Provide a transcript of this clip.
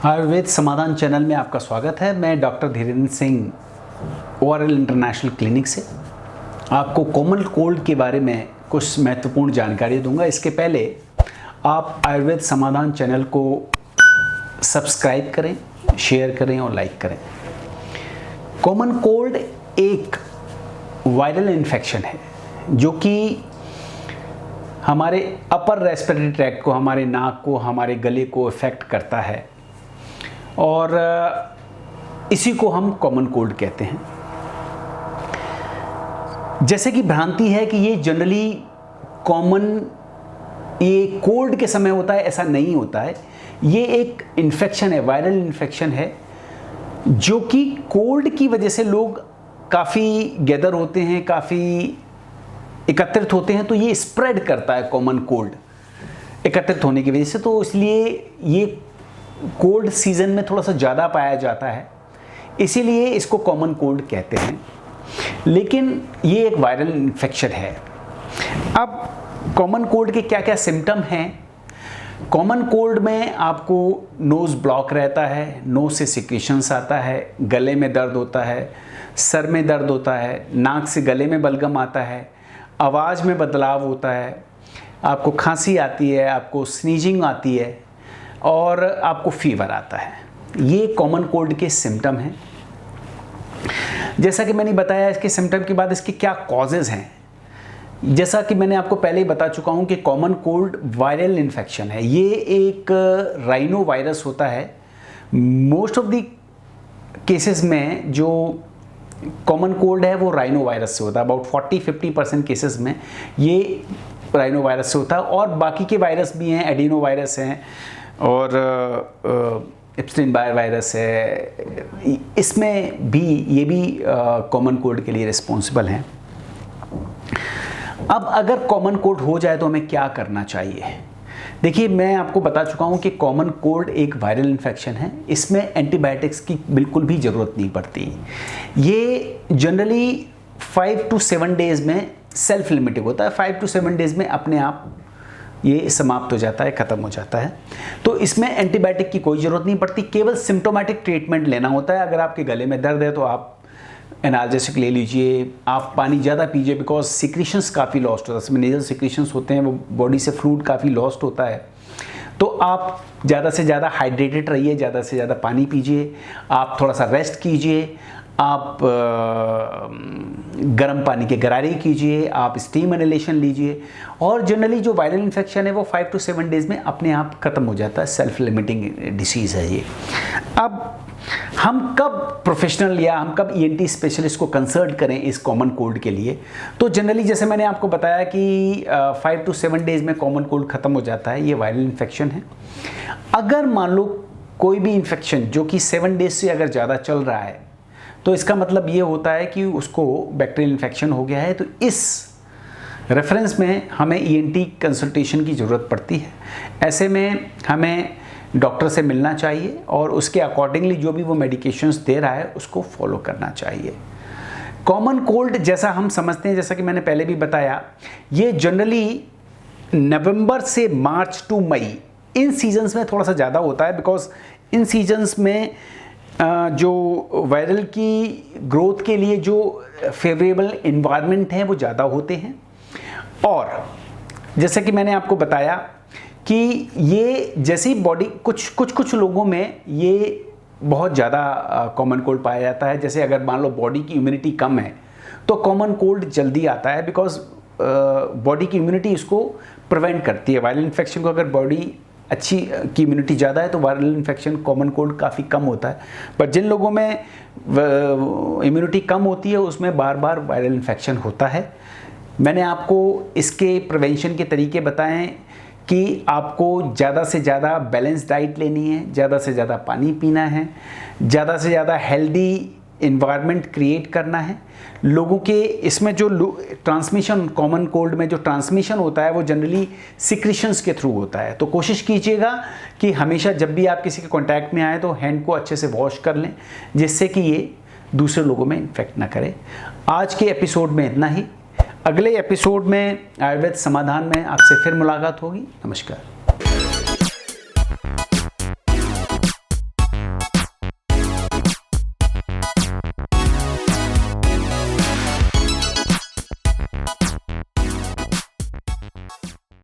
आयुर्वेद समाधान चैनल में आपका स्वागत है। मैं doctor Dhirendra Singh ORL international clinic से आपको कॉमन कोल्ड के बारे में कुछ महत्वपूर्ण जानकारी दूंगा। इसके पहले आप आयुर्वेद समाधान चैनल को सब्सक्राइब करें, शेयर करें और लाइक करें। कॉमन कोल्ड एक वायरल इन्फेक्शन है जो कि हमारे अपर रेस्पिरेटरी ट्रैक्ट को, हमारे नाक को, हमारे गले को इफ़ेक्ट करता है और इसी को हम कॉमन कोल्ड कहते हैं। जैसे कि भ्रांति है कि ये जनरली ये कोल्ड के समय होता है, ऐसा नहीं होता है। ये एक इन्फेक्शन है, वायरल इन्फेक्शन है जो कि कोल्ड की वजह से लोग काफ़ी गैदर होते हैं, काफ़ी एकत्रित होते हैं, तो ये स्प्रेड करता है कॉमन कोल्ड एकत्रित होने की वजह से। तो इसलिए ये कोल्ड सीजन में थोड़ा सा ज़्यादा पाया जाता है, इसीलिए इसको कॉमन कोल्ड कहते हैं। लेकिन ये एक वायरल इन्फेक्शन है। अब कॉमन कोल्ड के क्या क्या सिम्टम हैं? कॉमन कोल्ड में आपको नोज़ ब्लॉक रहता है, नोज़ से सिक्रीशंस आता है, गले में दर्द होता है, सर में दर्द होता है, नाक से गले में बलगम आता है, आवाज़ में बदलाव होता है, आपको खांसी आती है, आपको स्नीजिंग आती है और आपको फीवर आता है। ये कॉमन कोल्ड के सिम्टम हैं। जैसा कि मैंने बताया, इसके सिम्टम के बाद इसके क्या कॉजेज़ हैं। जैसा कि मैंने आपको पहले ही बता चुका हूँ कि कॉमन कोल्ड वायरल इन्फेक्शन है। ये एक राइनो वायरस होता है। मोस्ट ऑफ द केसेस में जो कॉमन कोल्ड है वो राइनो वायरस से होता है। अबाउट 40-50% केसेस में ये राइनो वायरस से होता है और बाकी के वायरस भी हैं, एडिनो वायरस हैं और एप्स्टीन बायर वायरस है। इसमें भी ये भी कॉमन कोल्ड के लिए रिस्पॉन्सिबल हैं। अब अगर कॉमन कोल्ड हो जाए तो हमें क्या करना चाहिए? देखिए, मैं आपको बता चुका हूँ कि कॉमन कोल्ड एक वायरल इन्फेक्शन है। इसमें एंटीबायोटिक्स की बिल्कुल भी ज़रूरत नहीं पड़ती। ये जनरली 5 to 7 डेज़ में सेल्फ लिमिटिंग होता है। 5 to 7 डेज़ में अपने आप ये समाप्त हो जाता है, ख़त्म हो जाता है। तो इसमें एंटीबायोटिक की कोई ज़रूरत नहीं पड़ती, केवल सिम्टोमेटिक ट्रीटमेंट लेना होता है। अगर आपके गले में दर्द है तो आप एनाल्जेसिक ले लीजिए, आप पानी ज़्यादा पीजिए, बिकॉज सिक्रीशंस काफ़ी लॉस्ट होता है। इसमें नेजल सिक्रीशंस होते हैं, वो बॉडी से फ्लूइड काफ़ी लॉस्ट होता है। तो आप ज़्यादा से ज़्यादा हाइड्रेटेड रहिए, ज़्यादा से ज़्यादा पानी पीजिए, आप थोड़ा सा रेस्ट कीजिए, आप गर्म पानी के गरारे कीजिए, आप स्टीम इनहेलेशन लीजिए और जनरली जो वायरल इन्फेक्शन है वो 5 to 7 डेज़ में अपने आप ख़त्म हो जाता है। सेल्फ लिमिटिंग डिसीज़ है ये। अब हम कब प्रोफेशनल या हम कब ENT स्पेशलिस्ट को कंसल्ट करें इस कॉमन कोल्ड के लिए? तो जनरली जैसे मैंने आपको बताया कि 5 to 7 डेज़ में कॉमन कोल्ड ख़त्म हो जाता है। ये वायरल इन्फेक्शन है। अगर मान लो कोई भी इन्फेक्शन जो कि 7 डेज़ से अगर ज़्यादा चल रहा है तो इसका मतलब ये होता है कि उसको बैक्टीरियल इन्फेक्शन हो गया है। तो इस रेफरेंस में हमें ENT कंसल्टेशन की ज़रूरत पड़ती है। ऐसे में हमें डॉक्टर से मिलना चाहिए और उसके अकॉर्डिंगली जो भी वो मेडिकेशंस दे रहा है उसको फॉलो करना चाहिए। कॉमन कोल्ड जैसा हम समझते हैं, जैसा कि मैंने पहले भी बताया, ये जनरली नवंबर से मार्च टू मई इन सीजन्स में थोड़ा सा ज़्यादा होता है। बिकॉज इन सीजन्स में जो वायरल की ग्रोथ के लिए जो फेवरेबल इन्वायरमेंट है वो ज़्यादा होते हैं। और जैसे कि मैंने आपको बताया कि ये जैसे ही बॉडी कुछ लोगों में ये बहुत ज़्यादा कॉमन कोल्ड पाया जाता है। जैसे अगर मान लो बॉडी की इम्यूनिटी कम है तो कॉमन कोल्ड जल्दी आता है, बिकॉज बॉडी की इम्यूनिटी इसको प्रिवेंट करती है। वायरल इन्फेक्शन को अगर बॉडी अच्छी की इम्यूनिटी ज़्यादा है तो वायरल इन्फेक्शन कॉमन कोल्ड काफ़ी कम होता है। बट जिन लोगों में इम्यूनिटी कम होती है उसमें बार बार वायरल इन्फेक्शन होता है। मैंने आपको इसके प्रिवेंशन के तरीके बताएं कि आपको ज़्यादा से ज़्यादा बैलेंस डाइट लेनी है, ज़्यादा से ज़्यादा पानी पीना है, ज़्यादा से ज़्यादा हेल्दी इन्वायरमेंट क्रिएट करना है। लोगों के इसमें जो ट्रांसमिशन, कॉमन कोल्ड में जो ट्रांसमिशन होता है वो जनरली सिक्रीशंस के थ्रू होता है। तो कोशिश कीजिएगा कि हमेशा जब भी आप किसी के कांटेक्ट में आए तो हैंड को अच्छे से वॉश कर लें, जिससे कि ये दूसरे लोगों में इन्फेक्ट ना करे। आज के एपिसोड में इतना ही। अगले एपिसोड में आयुर्वेद समाधान में आपसे फिर मुलाकात होगी। नमस्कार।